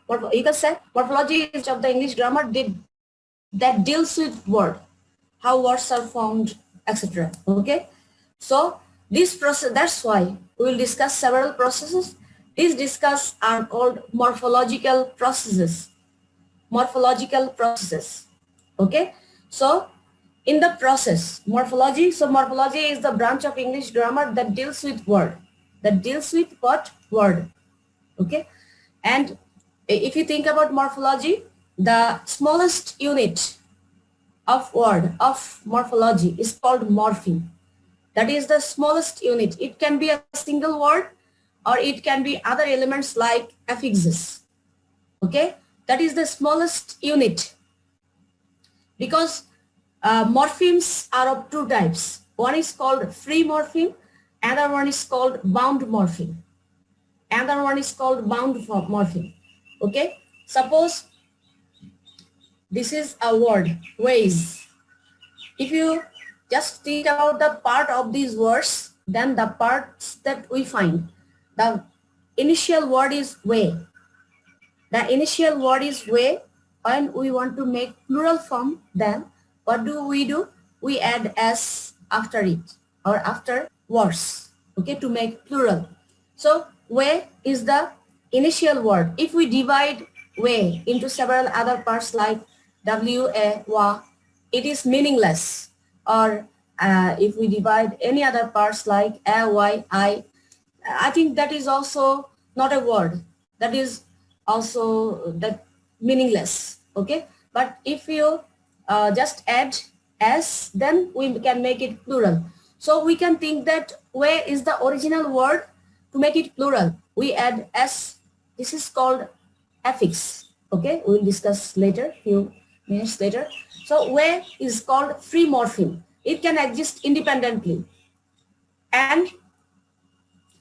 You can say morphology is of the English grammar that deals with word, how words are formed, etc. Okay, so this process, that's why we will discuss several processes. These are called morphological processes. Morphological processes. Okay, so in the process, morphology. So morphology is the branch of English grammar that deals with word. That deals with what? Word. Okay, and if you think about morphology, the smallest unit of word of morphology is called morpheme. That is the smallest unit. It can be a single word or it can be other elements like affixes. Okay, that is the smallest unit, because morphemes are of two types. One is called free morpheme, another one is called bound morpheme. Another one is called bound morpheme. Okay, suppose this is a word, ways. If you just think about the part of these words, then the parts that we find, the initial word is way. The initial word is way. When we want to make plural form, then what do? We add s after it or after words, okay, to make plural. So way is the initial word. If we divide way into several other parts like w-a, wa, it is meaningless. Or if we divide any other parts like a, y, I think that is also not a word. That is also that meaningless. Okay, but if you just add s, then we can make it plural. So we can think that way is the original word. To make it plural, we add s. This is called affix. Okay, we will discuss later, few minutes later. So way is called free morpheme. It can exist independently. And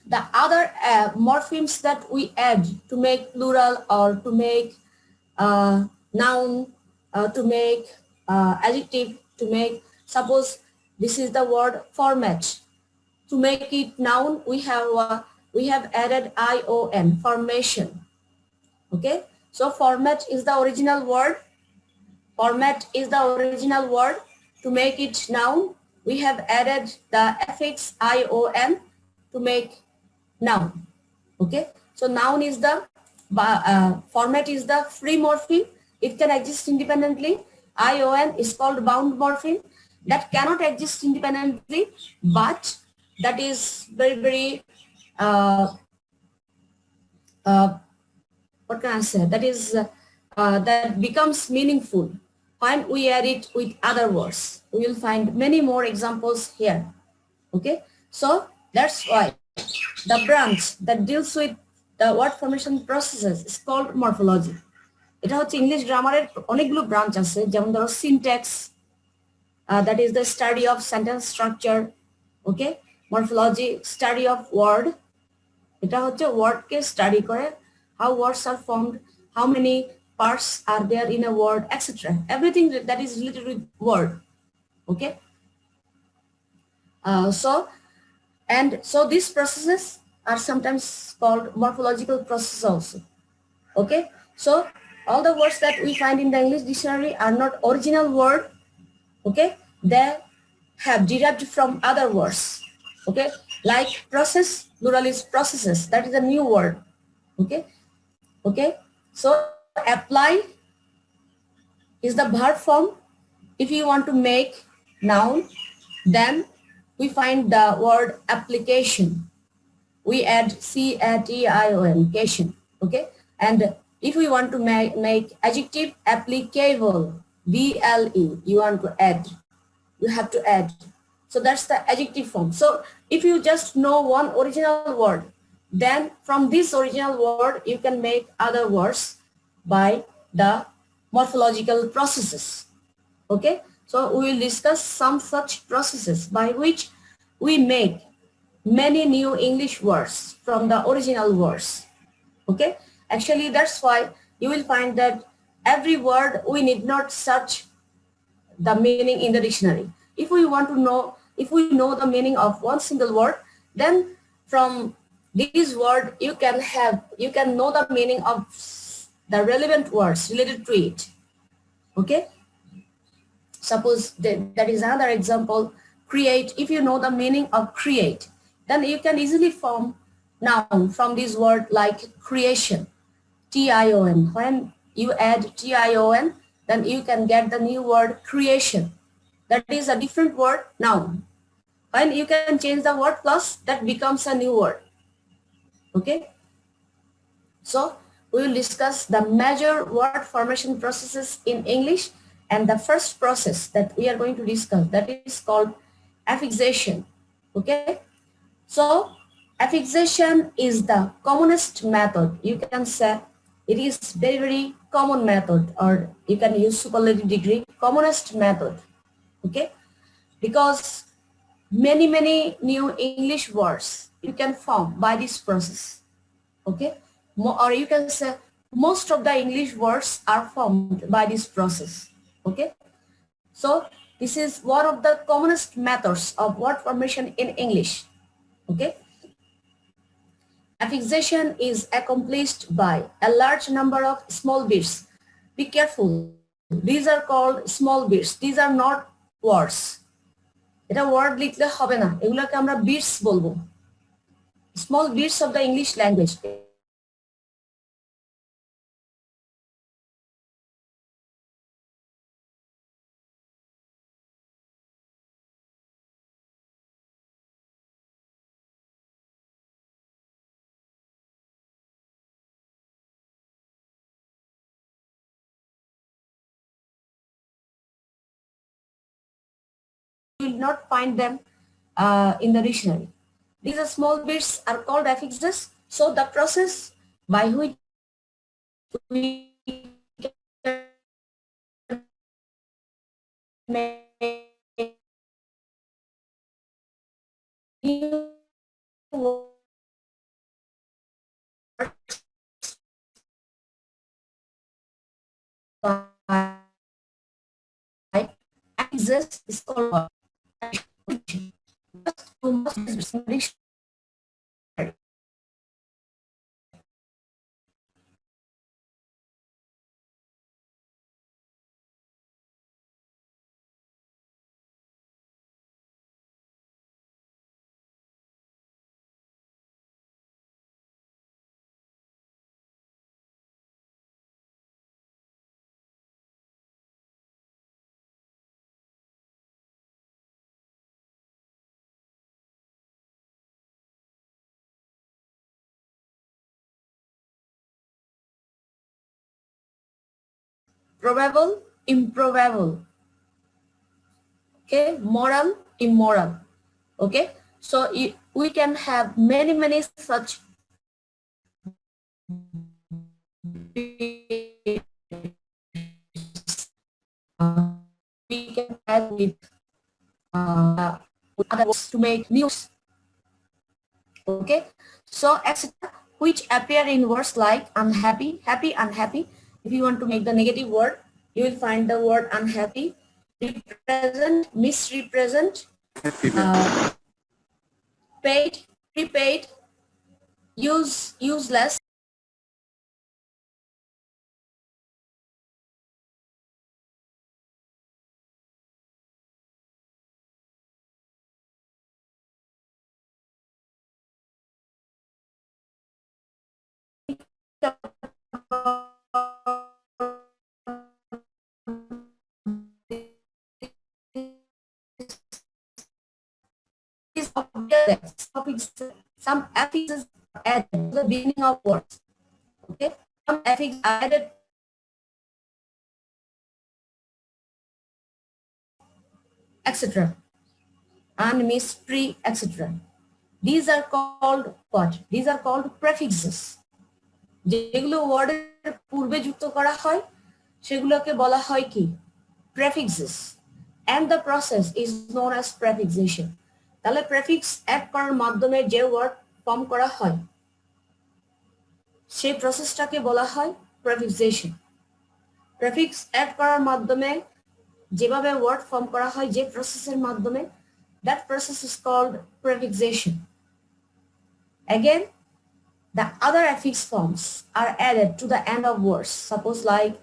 the other morphemes that we add to make plural or to make noun, to make adjective, to make, suppose this is the word format. To make it noun, we have added ion, formation. Okay, so format is the original word. Format is the original word. To make it noun, we have added the affix ion to make noun. Okay, so noun is the format is the free morpheme. It can exist independently. Ion is called bound morpheme, that cannot exist independently, but that is very what can I say, that is that becomes meaningful when we add it with other words. We will find many more examples here. Okay, so that's why the branch that deals with the word formation processes is called morphology. এটা হচ্ছে English গ্রামারের অনেকগুলো branch আছে, যেমন ধরো syntax, that is the study of sentence structure. Okay, morphology, study of word, এটা হচ্ছে ওয়ার্ডকে study করে, how words are formed, how many parts are there in a word, etc. Everything that is related with word. Okay, so these processes are sometimes called morphological processes also. Okay, so all the words that we find in the English dictionary are not original word. Okay, they have derived from other words. Okay, like process, plural is processes, that is a new word. Okay, so apply is the verb form. If you want to make noun, then we find the word application. We add cation, cation. Okay, and if we want to make adjective, applicable, ble, you want to add, you have to add. So that's the adjective form. So if you just know one original word, then from this original word you can make other words by the morphological processes. Okay, so we will discuss some such processes by which we make many new English words from the original words. Okay, actually that's why you will find that every word we need not search the meaning in the dictionary. If we want to know, if we know the meaning of one single word, then from this word you can know the meaning of the relevant words related to it. Okay. Suppose that is another example. Create. If you know the meaning of create, then you can easily form noun from this word like creation. T-I-O-N. When you add T-I-O-N, then you can get the new word creation. That is a different word noun. When you can change the word plus, that becomes a new word. Okay. So we will discuss the major word formation processes in English, and the first process that we are going to discuss, that is called affixation. Okay. So affixation is the commonest method. You can say it is very common method, or you can use superlative degree, commonest method. Okay. Because many new English words you can form by this process. Okay. Or you can say most of the English words are formed by this process. Okay. So this is one of the commonest methods of word formation in English. Okay. Affixation is accomplished by a large number of small bits. Be careful. These are called small bits. These are not words. এটা word লিখলে হবে না, এগুলোকে আমরা bits বলবো, small bits of the English language. You will not find them in the dictionary. These are small bits are called affixes. So the process by which we make new words by affixes is called probable, improbable. Okay, moral, immoral. Okay, so we can have many such we can add with other words to make news. Okay, so etc., which appear in words like unhappy, happy, unhappy. If you want to make the negative word, you will find the word unhappy. Represent, misrepresent, paid, prepaid, useless. Some affixes added to the beginning of words. Okay, some affixes added etc. and mystery etc. These are called what? These are called prefixes. যেগুলো ওয়ার্ডের পূর্বে যুক্ত করা হয় সেগুলোকে বলা হয় কি? Prefixes. And the process is known as prefixation. তাহলে প্রেফিক্স অ্যাড করার মাধ্যমে যে ওয়ার্ড ফর্ম করা হয় সেই প্রসেসটাকে বলা হয় প্রেফিক্সেশন। প্রেফিক্স অ্যাড করার মাধ্যমে যেভাবে ওয়ার্ড ফর্ম করা হয় যে প্রসেসের মাধ্যমে, that process is called prefixation. Again, the other affix forms are added to the end of words, suppose like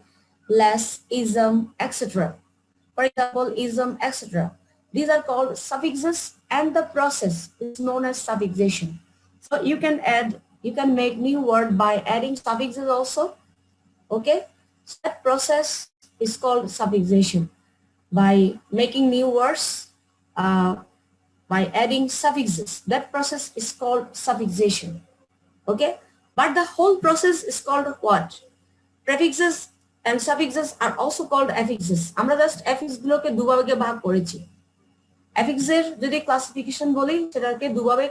less, ism, etc. For example, ism, etc. These are called suffixes and the process is known as suffixation. So you can make new word by adding suffixes also. Okay, so that process is called suffixation. By making new words, by adding suffixes, that process is called suffixation. Okay, but the whole process is called what? Prefixes and suffixes are also called affixes. আমরা just affix গুলোকে দুভাবে ভাগ করেছি। affixের যদি classification বলি সেটাকে দুভাবে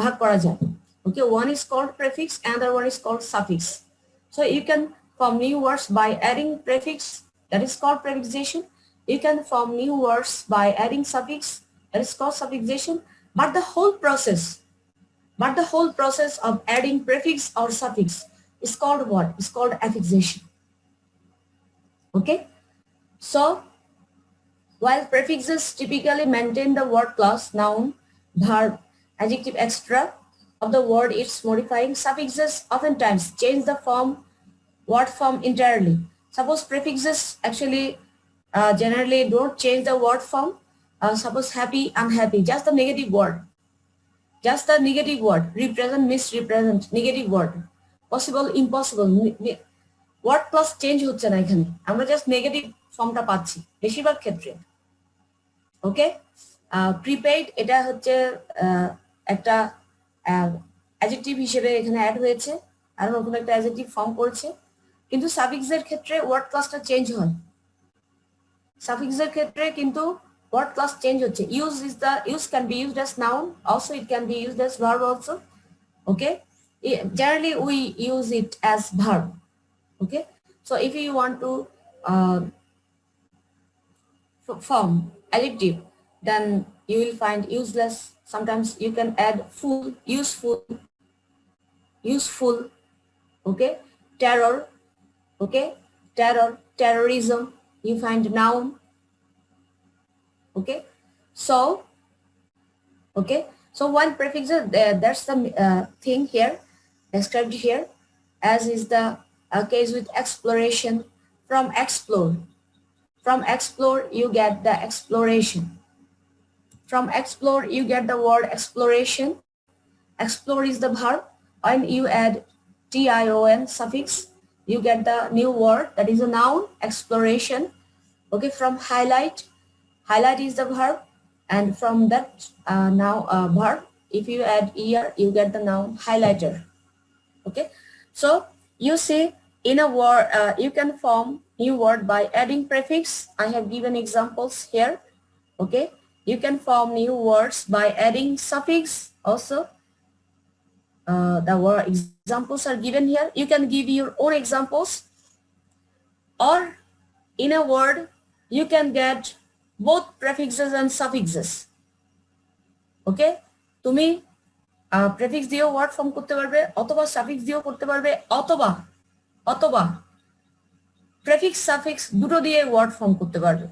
ভাগ করা যায়। Okay, one is called prefix and the other one is called suffix. So you can form new words by adding prefix, that is called prefixation. You can form new words by adding suffix, that is called suffixation. But the whole process of adding prefix or suffix is called what? It's called affixation. Okay, so while prefixes typically maintain the word class, noun, verb, adjective, etc. of the word it's modifying, suffixes oftentimes change the word form entirely. Suppose prefixes actually generally don't change the word form. Suppose happy, unhappy, just the negative word. Just the negative word, represent, misrepresent, negative word, possible, impossible, word class change হচ্ছে না এখানে, আমরা just negative ফর্মটা পাচ্ছি বেশিরভাগ ক্ষেত্রে। ওকে, prepaid এটা হচ্ছে একটা অ্যাডজেক্টিভ হিসেবে এখানে অ্যাড হয়েছে আর নতুন একটা অ্যাডজেক্টিভ ফর্ম করেছে, কিন্তু সাফিক্সের ক্ষেত্রে ওয়ার্ড ক্লাসটা চেঞ্জ হয়। সাফিক্সের ক্ষেত্রে কিন্তু word class change হচ্ছে। use can be used as noun, also it can be used as verb also. Okay, generally we use it as verb. Okay, so if you want to form adjective, then you will find useless. Sometimes you can add full, useful. Okay, terror. Okay, terrorism, you find noun. Okay, so one prefixes, that's the thing here described here, as is the case with exploration. From explore you get the exploration. From explore you get the word exploration. Explore is the verb, and you add tion suffix, you get the new word, that is a noun, exploration. Okay, from highlight is the verb, and from that verb, if you add er, you get the noun highlighter. Okay, so you see in a word you can form new word by adding prefix. I have given examples here. Okay, you can form new words by adding suffix also. The word examples are given here. You can give your own examples, or in a word you can get both prefixes and suffixes. Okay, তুমি prefix দিয়েও word form করতে পারবে, অথবা suffix দিয়েও করতে পারবে, অথবা prefix suffix দুটো দিয়ে ওয়ার্ড ফর্ম করতে পারবে।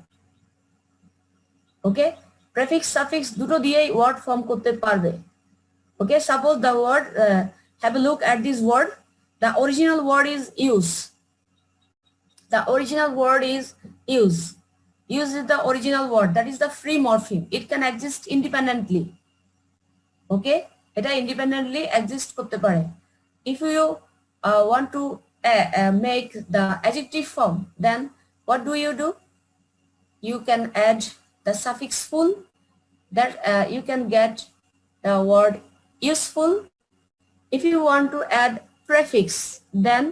ওকে, প্রেফিক্স সাফিক্স দুটো দিয়েই ওয়ার্ড ফর্ম করতে পারবে। Okay, suppose the word, have a look at this word, the original word is use. The original word is use. Use is the original word, that is the free morpheme. It can exist independently. Okay, এটা independently exist করতে পারে। If you want to make the adjective form, then what do? You can add the suffix full, that you can get the word useful. If you want to add prefix, then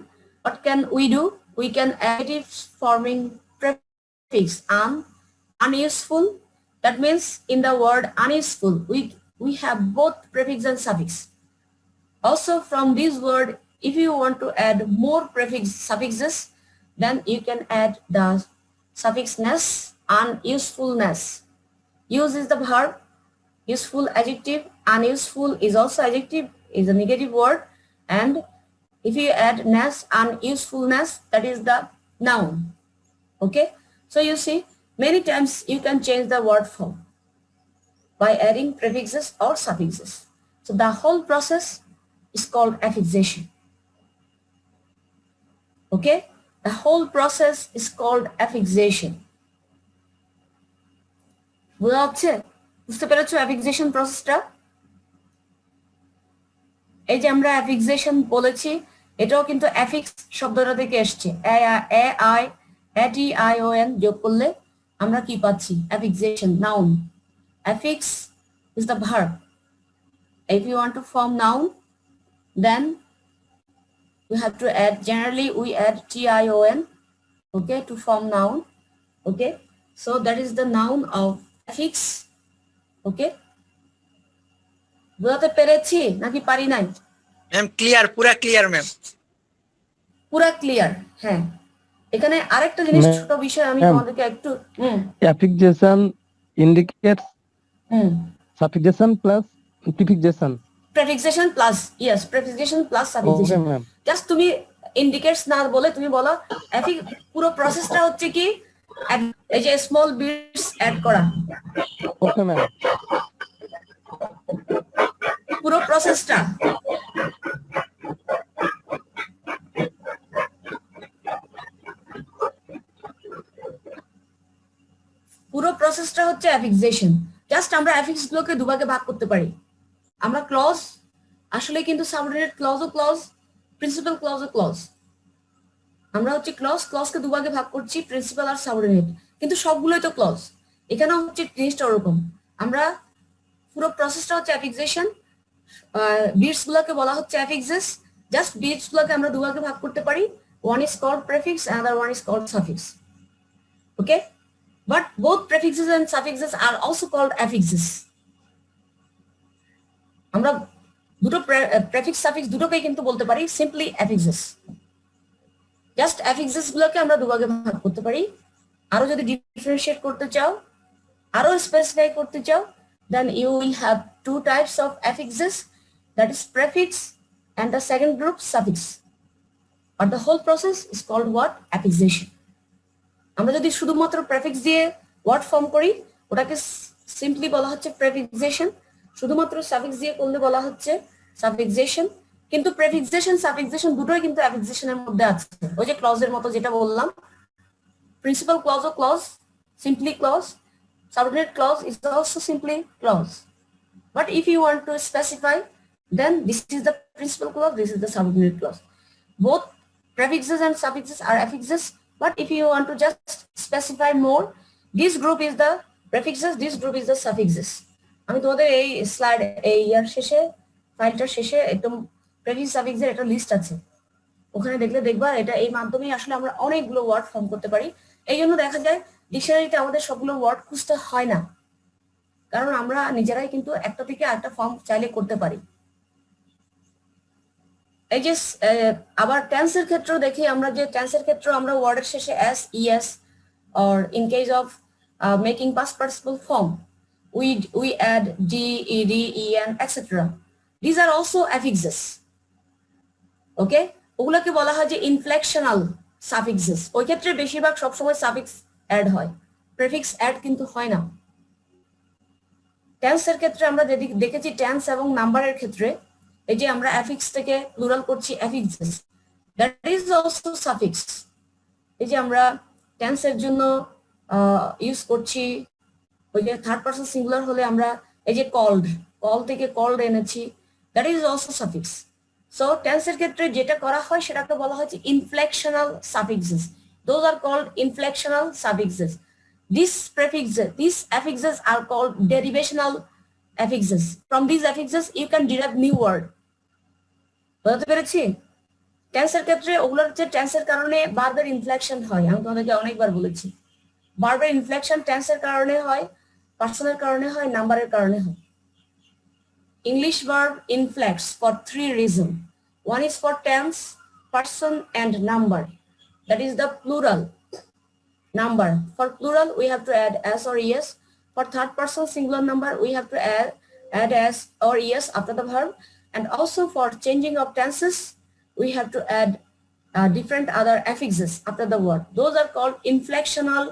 what can we do? We can add it forming prefix unuseful. That means in the word unuseful, we have both prefix and suffix. Also from this word, if you want to add more suffixes, then you can add the suffixness and usefulness. Use is the verb, useful adjective, unuseful is also adjective, is a negative word, and if you add ness and usefulness, that is the noun. Okay, so you see many times you can change the word form by adding prefixes or suffixes. So the whole process is called affixation. Okay, the whole process is called affixation. বোঝা যাচ্ছে? বুঝতে পেরেছো affixation প্রসেসটা? এই যে আমরা affixation বলেছি, এটাও কিন্তু affix শব্দটা থেকে এসেছে। a-i-o-n যোগ করলে আমরা কি পাচ্ছি? affixation, noun. Affix is the verb. If you want to form noun, then we have to add, generally we add tion, okay, to form noun. Okay, so that is the noun of affix. Okay, বুঝাতে পেরেছি নাকি পারি নাই? Ma'am clear, পুরা clear ma'am. পুরা clear. হ্যাঁ, এখানে আরেকটা জিনিস, ছোট বিষয় আমি তোমাদেরকে একটু affixation indicates suffixation plus prefixation. prefixation plus, yes, prefixation plus suffixation. Okay, ma'am. Just তুমি ইন্ডিকেটস না বলে তুমি বলো পুরো প্রসেসটা হচ্ছে কি, এই যে স্মল বিটস অ্যাড করা। Okay ma'am. পুরো প্রসেসটা হচ্ছে অ্যাফিক্সেশন। জাস্ট আমরা অ্যাফিক্স গুলোকে দুভাগে ভাগ করতে পারি। আমরা ক্লজ, আসলে কিন্তু সাবঅর্ডিনেট ক্লজও ক্লজ, প্রিন্সিপাল ক্লজও ক্লজ। আমরা হচ্ছে ক্লজকে দুভাগে ভাগ করছি, প্রিন্সিপাল আর সাবঅর্ডিনেট, কিন্তু সবগুলোই তো ক্লজ। এখানেও হচ্ছে জিনিসটা ওরকম। আমরা পুরো প্রসেসটা হচ্ছে অ্যাফিক্সেশন, বিটস গুলোকে বলা হচ্ছে অ্যাফিক্সেস। জাস্ট বিটস গুলোকে আমরা দুভাগে ভাগ করতে পারি, one is called prefix, another one is called suffix. Okay, but both prefixes and suffixes are also called affixes. আমরা দুটো প্রেফিক্স সাফিক্স দুটোকেই কিন্তু বলতে পারি সিম্পলি affixes. জাস্ট affixes গুলোকে আমরা দুভাগে ভাগ করতে পারি। আরো যদি ডিফারেন্সিয়েট করতে চাও, আরো স্পেসিফাই করতে চাও, then you will have two types of affixes, that is prefix and the second group suffix. But the whole process is called what? Affixation. আমরা যদি শুধুমাত্র প্রেফিক্স দিয়ে ওয়ার্ড ফর্ম করি, ওটাকে সিম্পলি বলা হচ্ছে প্রেফিক্সেশন। শুধুমাত্র সাফিক্স দিয়ে করলে বলা হচ্ছে সাফিক্সেশন। কিন্তু প্রেফিক্সেশন সাফিক্সেশন দুটোই কিন্তু অ্যাফিক্সেশনের মধ্যে আছে। ওই যে ক্লজের মতো যেটা বললাম, প্রিন্সিপাল ক্লজ ও clause, simply clause, subordinate clause is also simply clause. But if you want to specify, then this is the principal clause, this is the subordinate clause. Both prefixes and suffixes are affixes. But if you want to just specify more, this group is the prefixes, this group is the suffixes. আমি তোমাদের এই slide, এই ইয়ার শেষে, ফাইলটার শেষে একদম prefix সাফিক্সের একটা list আছে, ওখানে দেখলে দেখবা এটা এই মাধ্যমেই আসলে আমরা অনেকগুলো ওয়ার্ড ফর্ম করতে পারি। এই জন্য দেখা যায় ডিকশনারিতে আমাদের সবগুলো ওয়ার্ড খুঁজতে হয় না, কারণ আমরা নিজেরাই কিন্তু একটা থেকে আরেকটা ফর্ম চাইলে করতে পারি। এই যে আবার টেন্সের ক্ষেত্রেও দেখি আমরা, যে টেন্সের ক্ষেত্রে আমরা ওয়ার্ডের শেষে S, ES, or in case of making past participle form, we add d, ed, en, etc. These are also affixes. Okay, ওগুলোকে বলা হয় যে ইনফ্লেকশনাল সাফিক্সেস। ওই ক্ষেত্রে বেশিরভাগ সবসময় সাফিক্স অ্যাড হয়, প্রেফিক্স অ্যাড কিন্তু হয় না। টেন্সের ক্ষেত্রে আমরা দেখেছি, টেন্স এবং নাম্বারের ক্ষেত্রে এই যে আমরা অ্যাফিক্স থেকে প্লুরাল করছি অ্যাফিক্সেস, দ্যাট ইজ অলসো সাফিক্স। এই যে আমরা টেন্সের জন্য ইউজ করছি, ওই যে থার্ড পারসন সিঙ্গুলার হলে আমরা এই যে কল্ড, কল থেকে কল্ড এনেছি, that is also suffix. So টেন্সের ক্ষেত্রে যেটা করা হয় সেটাকে বলা হচ্ছে inflectional suffixes. Those are called inflectional suffixes. These prefixes, these affixes are called derivational affixes. From these affixes you can derive new word. বুঝতে পেরেছি? টেন্সের ক্ষেত্রে ওগুলোর হচ্ছে টেন্সের কারণে ভার্বের ইনফ্লেকশন হয়, আমি তোমাদেরকে অনেকবার বলেছি। ভার্বের ইনফ্লেকশন টেন্সের কারণে হয়, পার্সনের কারণে হয়, নাম্বারের কারণে হয়। English verb inflects for three reasons. One is for tense, person and number. That is the plural number. For plural we have to add s or es. For third person singular number we have to add s or es after the verb. And also for changing of tenses we have to add different other affixes after the word. Those are called inflectional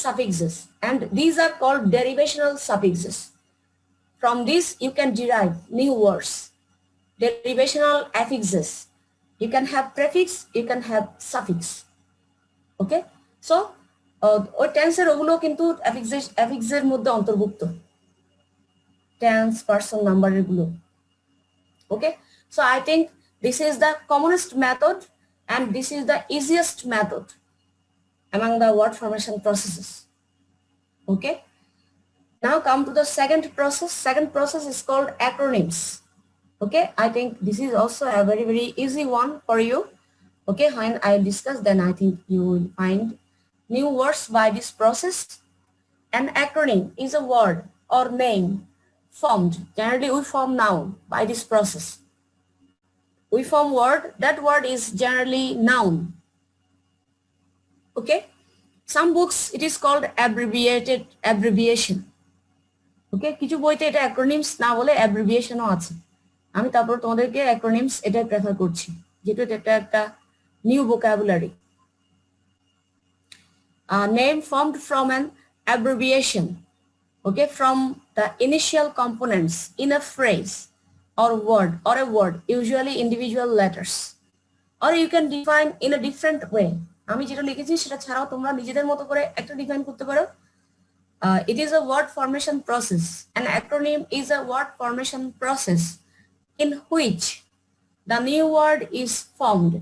suffixes, and these are called derivational suffixes. From this you can derive new words. derivational affixes. You can have prefix, you can have suffix. Okay, so ওই টেন্সের ওগুলো কিন্তু অ্যাফিক্সের মধ্যে অন্তর্ভুক্ত, tense, person, number এগুলো। Okay, so I think this is the commonest method and this is the easiest method among the word formation processes. Okay, now come to the second process. Second process is called acronyms. Okay, I think this is also a very, very easy one for you. Okay, when I discuss, then I think you will find new words by this process. An acronym is a word or name formed, generally we form noun by this process. We form word, that word is generally noun. Okay, some books it is called abbreviation. Okay, কিছু বইতে এটা acronyms না বলে abbreviation ও আছে। আমি তারপর তোমাদেরকে acronyms এটা প্রেফার করছি, যেটা এটা একটা new vocabulary. A name formed from an abbreviation, okay, from the initial components in a phrase or a word, usually individual letters, or you can define in a different way. আমি যেটা লিখেছি সেটা ছাড়াও তোমরা নিজেদের মতো করে একটা ডিফাইন করতে পারো। It is a word formation process. An acronym is a word formation process in which the new word is formed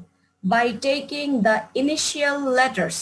by taking the initial letters,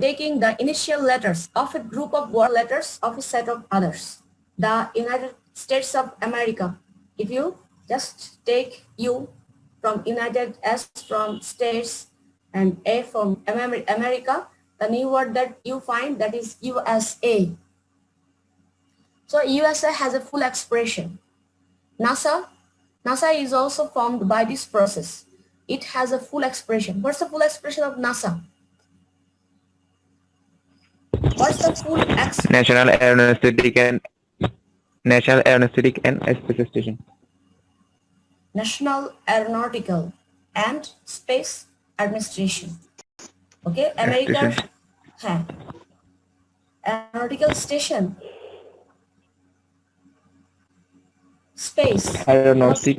taking the initial letters of a group of word letters of a set of others. The United States of America, if you just take U from United, S from States, and A from America, the new word that you find, that is USA. So USA has a full expression. NASA is also formed by this process. It has a full expression. What's the full expression of NASA? What's the full expression? National Aeronautic and Space Station. National Aeronautical and Space Administration. Okay, American Aeronautical Station. Space. Aeronautic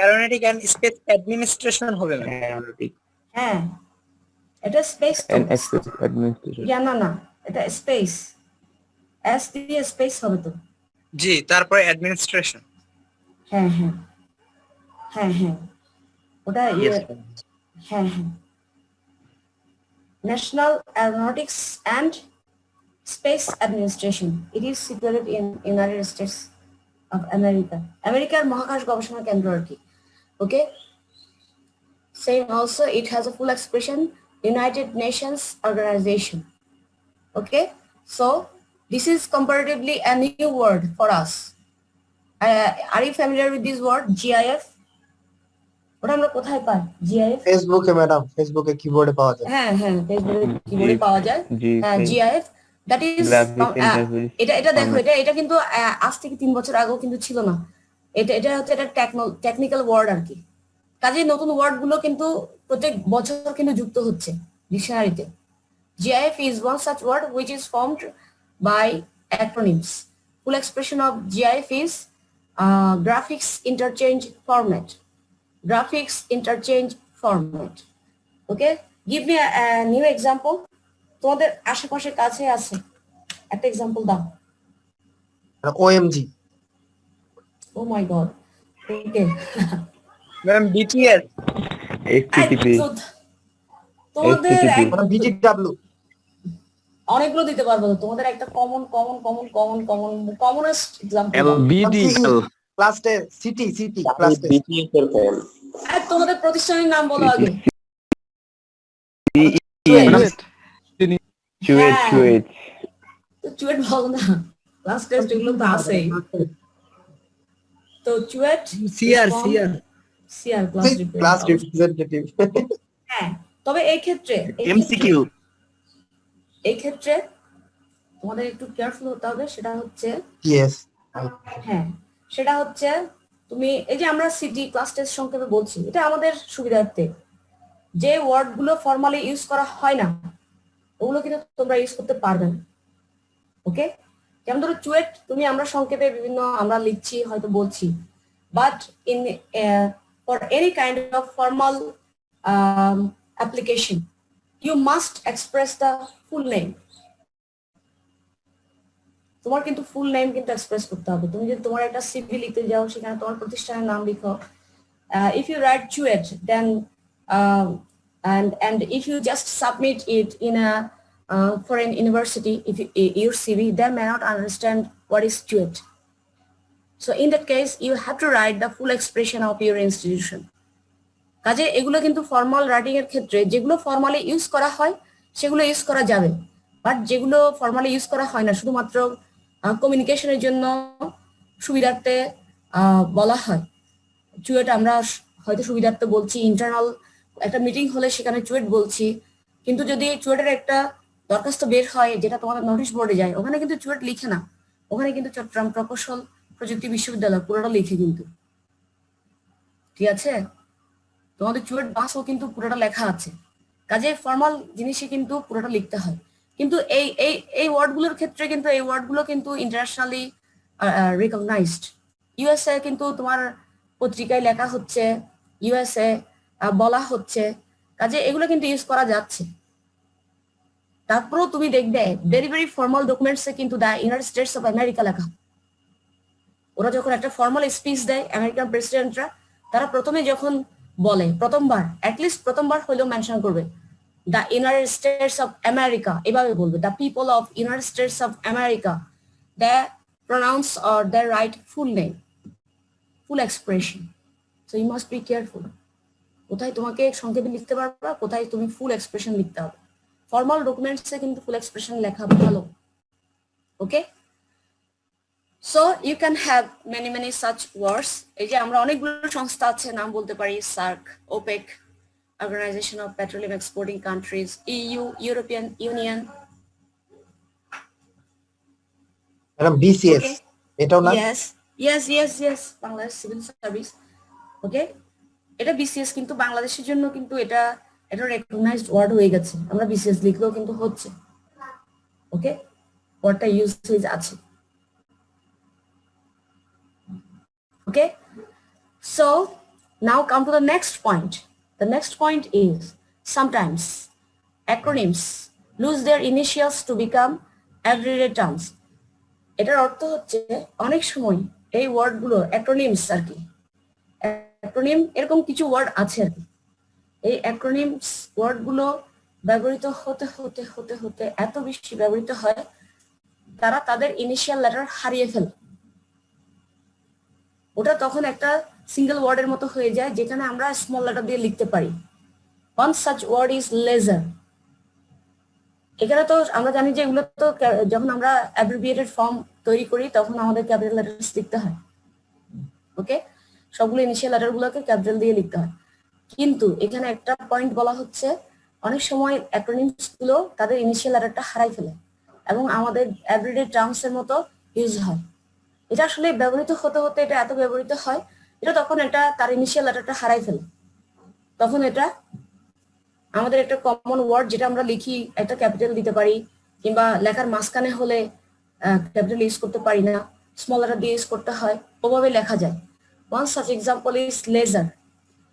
Aeronautic and Space Administration হবে না। Aeronautic হ্যাঁ, এটা space and Space Administration. না এটা space, S দিয়ে space হবে তো। জি, তারপরে অ্যাডমিনিস্ট্রেশন। হ্যাঁ ওটা হ্যাঁ National Aeronautics and Space Administration. It is situated in United States of America. আমেরিকার মহাকাশ গবেষণা কেন্দ্র আর কি। Okay, same also it has a full expression, United Nations Organization. Okay, so this is comparatively a new word for us. Are you familiar with this word, GIF? ওটা আমরা কোথায় পাই GIF? ফেসবুকে madam, ফেসবুকে কিবোর্ডে পাওয়া যায়। হ্যাঁ ফেসবুকে কিবোর্ডে পাওয়া যায়। GIF, that is এটা দেখো, এটা কিন্তু আজ থেকে 3 বছর আগেও কিন্তু ছিল না। এটা হচ্ছে একটা টেকনিক্যাল ওয়ার্ড আর কি। কাজে নতুন ওয়ার্ড গুলো কিন্তু প্রত্যেক বছর কিন্তু যুক্ত হচ্ছে ডিকশনারিতে। GIF is one such word which is formed by acronyms. Full expression of GIF is graphics interchange format. Okay, give me a new example. তোমাদের আশেপাশে কাছে আছে একটা এক্সাম্পল দাও। OMG. Oh my god. Okay. Ma'am BTS, HTTP. তোমাদের BTW. অনেকগুলো দিতে পারবো তো, তোমাদের একটা commonest example. BDL. Class 10 city class 10। আর তোমাদের প্রতিষ্ঠানের নাম বলো আগে। চুয়েট। চুয়েট হ্যাঁ। চুয়েট তো চুয়েট ভালো না, ক্লাস টেস্ট এগুলো তো আছেই। তো CUET CR CR class representative. হ্যাঁ, তবে এই ক্ষেত্রে এমসিকিউ এই ক্ষেত্রে তোমাদের একটু কেয়ারফুল হতে হবে। সেটা হচ্ছে ইয়েস। হ্যাঁ, সেটা হচ্ছে তুমি এই যে আমরা সিটি ক্লাস টেস্ট সংক্ষেপে বলছি, এটা আমাদের সুবিধার্থে। যে ওয়ার্ড গুলো ফর্মালি ইউজ করা হয় না ওগুলো কিন্তু তোমরা ইউজ করতে পারবে না। ওকে, যেমন ধরো চুয়েট তুমি আমরা সংক্ষেপে বিভিন্ন আমরা লিখছি হয়তো বলছি, but in for any kind of formal application you must express the full name. তোমার কিন্তু ফুল নেম কিন্তু এক্সপ্রেস করতে হবে। তুমি যদি তোমার একটা সিভি লিখতে যাও সেখানে তোমার প্রতিষ্ঠানের নাম লিখো, if you write Chouet then and if you just submit it in a foreign university, if your CV, they may not understand what is Chouet. So in that case you have to write the full expression of your institution. কাজে এগুলো কিন্তু formal writing এর ক্ষেত্রে যেগুলো formally use করা হয় সেগুলো use করা যাবে, বাট যেগুলো ফর্মালি ইউজ করা হয় না শুধুমাত্র কমিউনিকেশনের জন্য সুবিধার্থে বলা হয় চুয়েট, আমরা হয়তো সুবিধার্থে বলছি, ইন্টারনাল একটা মিটিং হলে সেখানে চুয়েট বলছি, কিন্তু যদি চুয়েটের একটা দরখাস্ত বের হয় যেটা তোমাদের নোটিশ বোর্ডে যায় ওখানে কিন্তু চুয়েট লিখে না, ওখানে কিন্তু চট্টগ্রাম প্রকৌশল প্রযুক্তি বিশ্ববিদ্যালয় পুরোটা লিখে কিন্তু। ঠিক আছে, তোমাদের চুয়েট বাসও কিন্তু পুরোটা লেখা আছে। কাজে ফর্মাল জিনিসে কিন্তু পুরোটা লিখতে হয়। কিন্তু এই এই এই ওয়ার্ডগুলোর ক্ষেত্রে কিন্তু এই ওয়ার্ডগুলো কিন্তু ইন্টারন্যাশনালি রিকগনাইজড। ইউএসএ কিন্তু তোমার পত্রিকায় লেখা হচ্ছে, ইউএসএ বলা হচ্ছে, কাজে এগুলো কিন্তু ইউজ করা যাচ্ছে। তারপরেও তুমি দেখবে ভেরি ভেরি ফর্মাল ডকুমেন্টসে কিন্তু the United States of America লেখা। ওরা যখন একটা ফর্মাল স্পিচ দেয় আমেরিকান প্রেসিডেন্টরা, তারা প্রথমে যখন বলে প্রথমবার অ্যাটলিস্ট প্রথমবার হইলেও মেনশন করবে the United States of America, এভাবে বলবে the people of United States of America, the pronounce or the right full name, full expression. So you must be careful কোথায় তোমাকে সংক্ষেপে লিখতে পারবা, কোথায় তুমি ফুল এক্সপ্রেশন লিখতে হবে। ফর্মাল ডকুমেন্টসে কিন্তু ফুল এক্সপ্রেশন লেখা ভালো। Okay, so you can have many many such words. এই যে আমরা অনেকগুলো সংস্থা আছে নাম বলতে পারি, SAARC, OPEC, organisation of petroleum exporting countries, EU, European union. Madam BCS এটাও না? Yes yes yes yes, Bangladesh civil service. Okay, এটা বিসিএস কিন্তু বাংলাদেশের জন্য কিন্তু এটা রেকগনাইজড ওয়ার্ড হয়ে গেছে। আমরা বিসিএস লিখলেও কিন্তু হচ্ছে। ওকে, ওয়ার্ডটা ইউজেজ আছে। Okay, so now come to the next point. The next point is sometimes acronyms lose their initials to become everyday terms. এটার অর্থ হচ্ছে অনেক সময় এই ওয়ার্ডগুলো অ্যাক্রোনিমস আর কি, অ্যাক্রোনিম এরকম কিছু ওয়ার্ড আছে আর কি। এই অ্যাক্রোনিমস ওয়ার্ডগুলো ব্যবহৃত হতে হতে হতে হতে এত বেশি ব্যবহৃত হয় তারা তাদের ইনিশিয়াল লেটার হারিয়ে ফেলে। ওটা তখন একটা সিঙ্গেল ওয়ার্ডের মতো হয়ে যায় যেখানে আমরা স্মল লেটার দিয়ে লিখতে পারি। One such word is laser. এখানে তো আমরা জানি যে এগুলো তো যখন আমরা অ্যাব্রিভিয়েটেড ফর্ম তৈরি করি তখন আমাদের ক্যাপিটাল লেটারস লিখতে হয়। ওকে, সবগুলো ইনিশিয়াল লেটার গুলোকে ক্যাপিটাল দিয়ে লিখতে হয়। কিন্তু এখানে একটা পয়েন্ট বলা হচ্ছে অনেক সময় অ্যাক্রোনিমস গুলো তাদের ইনিশিয়াল লেটারটা হারাই ফেলে এবং আমাদের এভরিডে টার্মস এর মতো ইউজ হয়। এটা আসলে ব্যবহৃত হতে হতে এটা এত ব্যবহৃত হয় এটা তখন এটা তার ইনিশিয়াল লেটারটা হারাই ফেলে। তখন এটা আমাদের একটা কমন ওয়ার্ড যেটা আমরা লিখি একটা ক্যাপিটাল দিতে পারি, কিংবা লেখার মাঝখানে হলে ক্যাপিটাল ইউজ করতে পারি না, স্মল লেটার দিয়ে ইউজ করতে হয়, ওভাবে লেখা যায়। One such example is laser.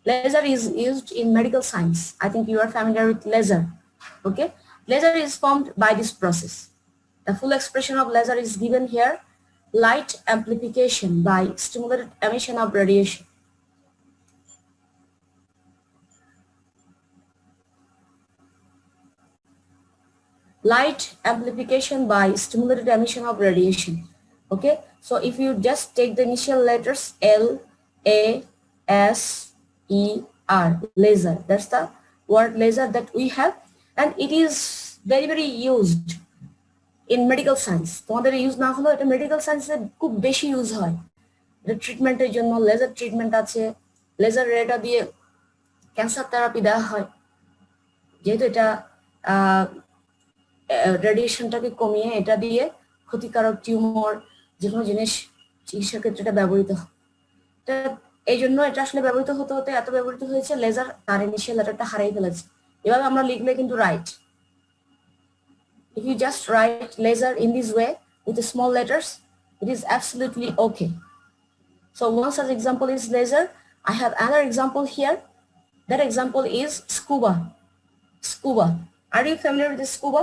Laser is used in medical science. I think you are familiar with laser. Okay, laser is formed by this process. The full expression of laser is given here: light amplification by stimulated emission of radiation. Light amplification by stimulated emission of radiation. Okay, so if you just take the initial letters L, A, S, E, R, laser, that's the word laser that we have. and it is very very used in medical science. তোমাদের use না হলো এটা medical সায়েন্সে খুব বেশি use হয়। এটা ট্রিটমেন্টের জন্য লেজার ট্রিটমেন্ট আছে, লেজার রেটা দিয়ে ক্যান্সার থেরাপি দেওয়া হয়, যেহেতু এটা রেডিয়েশনটাকে কমিয়ে এটা দিয়ে ক্ষতিকারক টিউমার যে কোনো জিনিস চিকিৎসার ক্ষেত্রে এটা ব্যবহৃত হয়। এই জন্য এটা আসলে ব্যবহৃত হতে হতে এত ব্যবহৃত হয়েছে, লেজার তার ইনিশিয়াল লেটারটা হারিয়ে ফেলেছে। এভাবে আমরা লিখলে কিন্তু right. If you just write laser in this way with the small letters, it is absolutely okay. So one such example is laser. I have another example here. That example is scuba. Scuba. Are you familiar with the scuba?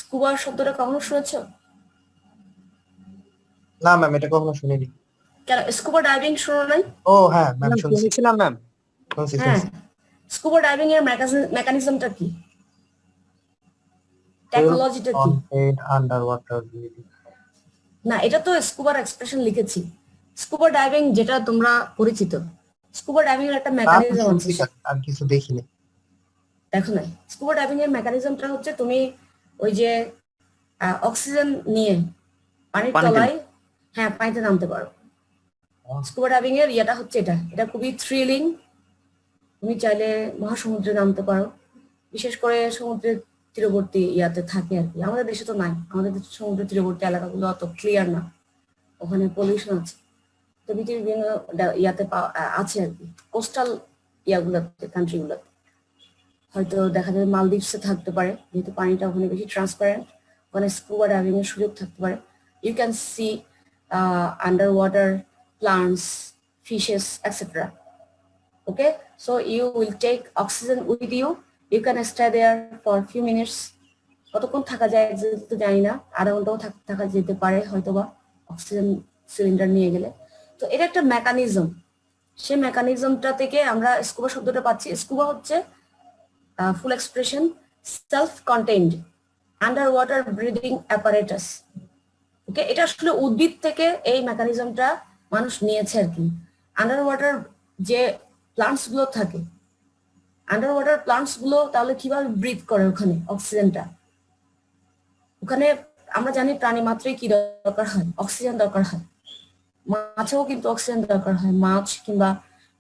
Scuba শব্দটা কখনো শুনেছো? না ma'am, এটা কখনো শুনিনি। কেন scuba diving শুনো নাই? ও হ্যাঁ ম্যাম, শুনছি শুনেছিলাম ম্যাম। হ্যাঁ, স্কুবা ডাইভিং এর মেকানিজমটা কি, টেকনোলজিটা কি? Under water. না, এটা তো স্কুবার এক্সপ্রেশন লিখেছি। স্কুবা ডাইভিং যেটা তোমরা পরিচিত, স্কুবা ডাইভিং এর একটা মেকানিজম আছে, আর কিছু দেখিনি। দেখো নাই? স্কুবা ডাইভিং এর মেকানিজমটা হচ্ছে তুমি ওই যে অক্সিজেন নিয়ে পানির তলায়, হ্যাঁ পানিতে নামতে পারো। স্কুবা ডাইভিং এর ইয়েটা হচ্ছে এটা খুবই থ্রিলিং। তুমি চাইলে মহাসমুদ্রে নামতে পারো, বিশেষ করে সমুদ্রের তীরবর্তী ইয়াতে থাকে আর কি। আমাদের দেশে তো নাই, আমাদের দেশে সমুদ্রের তীরবর্তী এলাকাগুলো অত ক্লিয়ার না, ওখানে পলিউশন আছে। তো পৃথিবীর বিভিন্ন ইয়াতে আছে আর কি, কোস্টাল ইয়াগুলোতে, কান্ট্রিগুলোতে। হয়তো দেখা যাবে মালদ্বীপসে থাকতে পারে, যেহেতু পানিটা ওখানে বেশি ট্রান্সপারেন্ট, ওখানে স্কুবা ডাইভিং এর সুযোগ থাকতে পারে। You can see under water plants, fishes, etcetera. Okay, so you will take oxygen with you. You can stay there for a few minutes. কতক্ষণ থাকা যায় তো জানি না, আধা ঘন্টাও থাকা যেতে পারে হয়তোবা অক্সিজেন সিলিন্ডার নিয়ে গেলে। তো এটা একটা মেকানিজম, সেই মেকানিজমটা থেকে আমরা স্কুবা শব্দটা পাচ্ছি। স্কুবা হচ্ছে full expression self contained under water breathing apparatus. Okay, এটা আসলে উদ্ভিদ থেকে এই মেকানিজমটা মানুষ নিয়েছে আর কি। আন্ডার ওয়াটার যে প্লান্টস গুলো থাকে, আন্ডার ওয়াটার প্লান্টস গুলো তাহলে কিভাবে ব্রিথ করে ওখানে অক্সিজেনটা? ওখানে আমরা জানি প্রাণী মাত্রই কি দরকার হয়, অক্সিজেন দরকার হয়। মাছেও কিন্তু অক্সিজেন দরকার হয়, মাছ কিংবা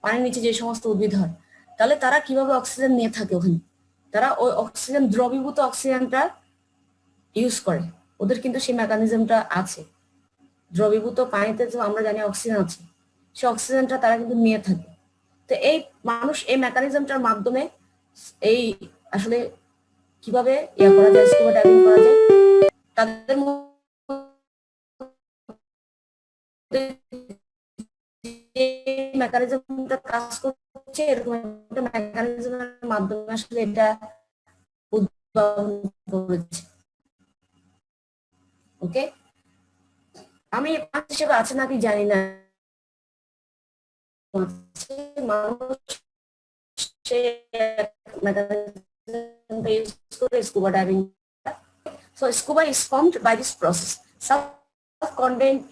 পানির নিচে যে সমস্ত উদ্ভিদ হয়। তাহলে তারা কিভাবে অক্সিজেন নিয়ে থাকে ওখানে? তারা ওই অক্সিজেন, দ্রবীভূত অক্সিজেনটা ইউজ করে। ওদের কিন্তু সেই মেকানিজমটা আছে। দ্রবীভূত পানিতে তো আমরা জানি অক্সিজেন আছে, সেই অক্সিজেনটা তারা কিন্তু নিয়ে থাকে। তো এই মানুষ এই মেকানিজমটার মাধ্যমে এই আসলে কিভাবে ইয়া করা যায়, স্কুবা ডাইভিং করা যায়, তাদের মেকানিজমটা কাজ করছে, এরকম একটা মেকানিজমের মাধ্যমে আসলে এটা উদ্ভাবন করেছে। ওকে, আমি হিসেবে আছে নাকি জানি না, মানুষ scuba diving. So scuba is formed by this process. Self-contained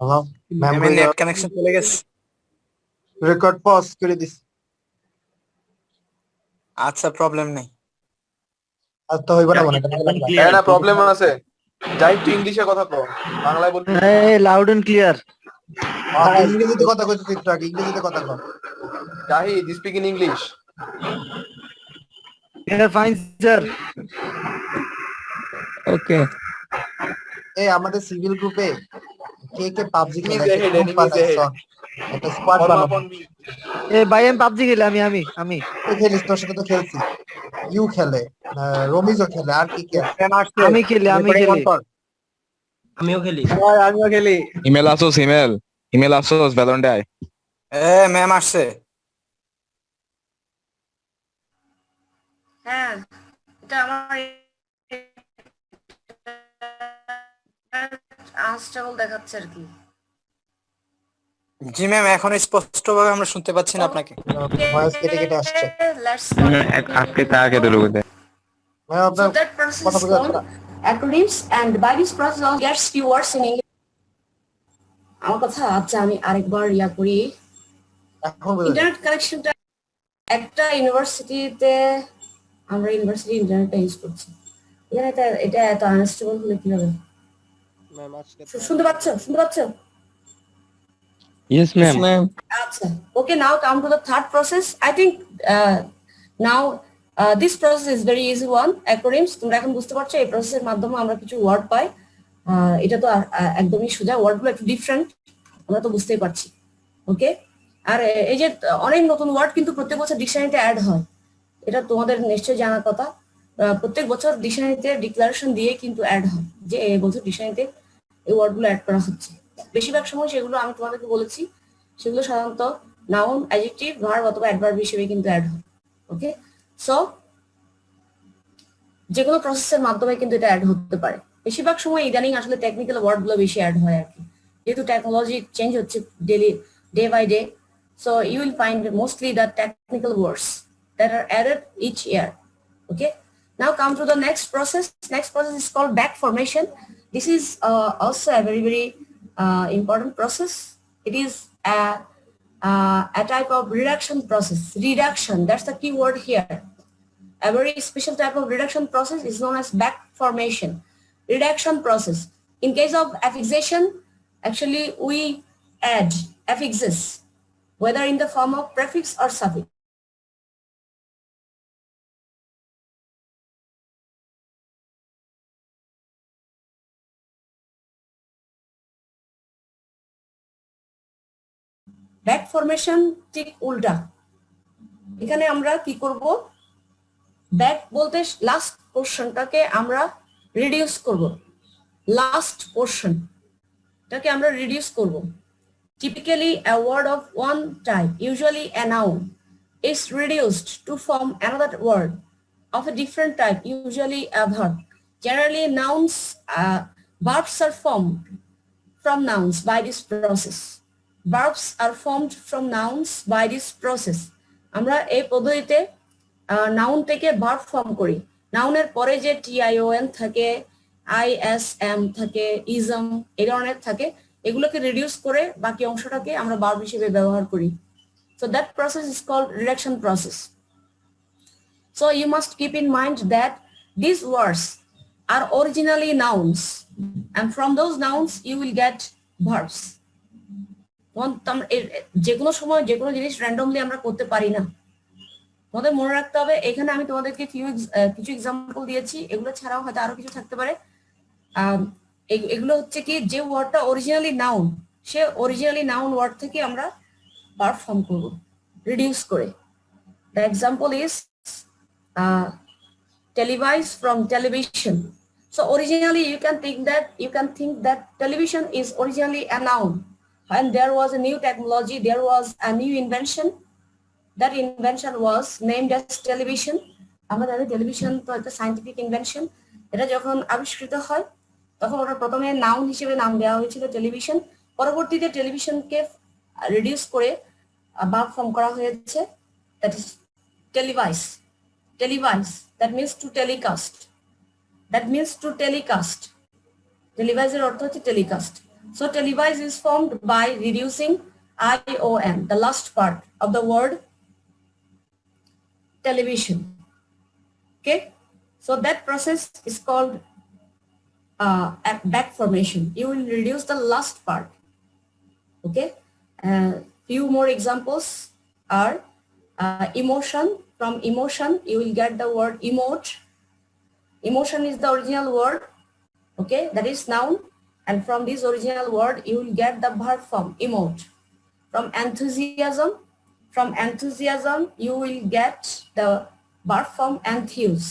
hello ma'am, ম্যামের নেট কানেকশন চলে গেছে। রেকর্ড পজ করে দিস। আচ্ছা, প্রবলেম নেই। আর তো হইব না মনে হয়। না প্রবলেম আছে, যাই তুই ইংলিশে কথা কও, বাংলায় বলবি। Loud and clear. ইংরেজিতে কথা কইতে একটু আগে, ইংরেজিতে কথা কও। Zahid speak in English. Fine sir. Okay, এই আমাদের সিভিল গ্রুপে কে কে পাবজি Enemies খেলে? ahead, enemies ahead. একটা স্কোয়াড Form বানাবো। upon me. এ ভাই আমি পাবজি খেলি, আমি তুই খেলিস, তোর সাথে তো খেলছি। ইউ খেলে, রমিজও খেলে, আর কি কে? আমি খেলি। আমিও খেলি। ইমেল আসোস, ইমেল আসোস ভ্যালন্ডে আয়। ম্যাম আসছে। হ্যাঁ, এটা আমার আনস্টেবল দেখাচ্ছে আর কি। জি ম্যাম, এখন স্পষ্টভাবে আমরা শুনতে পাচ্ছি না আপনাকে। ভয়েস কেটে কেটে আসছে। Let's আজকে তা আগে দিল ম্যাম So আপনার that process কথা is বোঝা যাচ্ছে called না। acronyms, and by this process also gets keywords in English. আমার কথা আচ্ছা আমি আরেকবার করি। এখন বোঝা যাচ্ছে। ইন্টারনেট কানেকশনটা একটা ইউনিভার্সিটিতে, আমরা ইউনিভার্সিটি ইন্টারনেটটা ইউজ করছি, এখানে এটা এত আনস্টেবল হলে কি হবে? শুনতে পাচ্ছ? Yes ma'am. আচ্ছা, okay, now come to the third process. I think now this process is very easy one. Acronyms, তোমরা এখন বুঝতে পারছো এই প্রসেসের মাধ্যমে আমরা কিছু ওয়ার্ড পাই। এটা তো একদমই সোজা, ওয়ার্ডগুলো একটু ডিফারেন্ট, আমরা তো বুঝতেই পারছি। ওকে, আর এই যে অনেক নতুন ওয়ার্ড কিন্তু প্রত্যেক বছর ডিকশনারিতে অ্যাড হয়, এটা তোমাদের নিশ্চয়ই জানার কথা। প্রত্যেক বছর ডিকশনারিতে ডিক্লারেশন দিয়ে কিন্তু অ্যাড হয় যে এই বছর ডিকশনারিতে এই ওয়ার্ডগুলো অ্যাড করা হচ্ছে। বেশিরভাগ সময় সেগুলো আমি তোমাদেরকে বলেছি, সেগুলো সাধারণত নাউন, অ্যাডজেক্টিভ, ভার্ব অথবা অ্যাডভার্ব হিসেবে কিন্তু অ্যাড হয়। ওকে, সো যে কোনো প্রসেসের মাধ্যমে কিন্তু এটা অ্যাড হতে পারে। বেশিরভাগ সময় ইদানিং আসলে টেকনিক্যাল ওয়ার্ডগুলো বেশি অ্যাড হয় আর কি, যেহেতু টেকনোলজি চেঞ্জ হচ্ছে day by day, so you will find mostly the technical words that are added each year. Okay, now come to the next process. Next process is called back formation. This is also a very important process. It is a type of reduction process. Reduction, that's the key word here. A very special type of reduction process is known as back formation. Reduction process. In case of affixation, actually we add affixes, whether in the form of prefix or suffix. Back formation ঠিক উল্টা, এখানে আমরা কি করব, back বলতে last পোর্শনটাকে আমরা reduce করব, last পোর্শনটাকে আমরা রিডিউস করব। Typically a word of one type, usually a noun, is reduced to form another word of a different type, usually a verb. Generally nouns, verbs are formed from nouns by this process. Verbs are formed from nouns by this process. আমরা এই পদ্ধতিতে noun থেকে verb form করি। নাউনের পরে যে TION থাকে, ISM থাকে, ইজম, এই ধরনের থাকে, এগুলোকে রিডিউস করে বাকি অংশটাকে আমরা ভার্ব হিসেবে ব্যবহার করি। So that process is called reduction process. So you must keep in mind that these words are originally nouns, and from those nouns you will get verbs. যে কোনো সময় যে কোনো জিনিস র্যান্ডমলি আমরা করতে পারি না, তোমাদের মনে রাখতে হবে। এখানে আমি তোমাদেরকে কিছু এক্সাম্পল দিয়েছি, এগুলো ছাড়াও হয়তো আরো কিছু থাকতে পারে। এগুলো হচ্ছে কি, যে ওয়ার্ডটা অরিজিনালি নাউন, সে অরিজিনালি নাউন ওয়ার্ড থেকে আমরা ভার্ব ফর্ম করব রিডিউস করে। The example is televise from television. So originally you can think that television is originally a noun. When there was a new technology, there was a new invention. That invention was named as television. আমরা জানি television তো একটা scientific invention. এটা যখন আবিষ্কৃত হয় তখন ওটা প্রথমে নাউন হিসেবে নাম দেওয়া হয়েছিল টেলিভিশন, পরবর্তীতে টেলিভিশনকে রিডিউস করে ভার্ব ফর্ম করা হয়েছে, that is televise. Televise, that means to telecast. That means to telecast. Televise এর অর্থ হচ্ছে telecast. So televise is formed by reducing ION, the last part of the word television. Okay, so that process is called back formation. You will reduce the last part. Okay, few more examples are emotion. From emotion you will get the word emote. Emotion is the original word, okay, that is noun, and from this original word you will get the verb form emote. From enthusiasm you will get the verb form enthuse.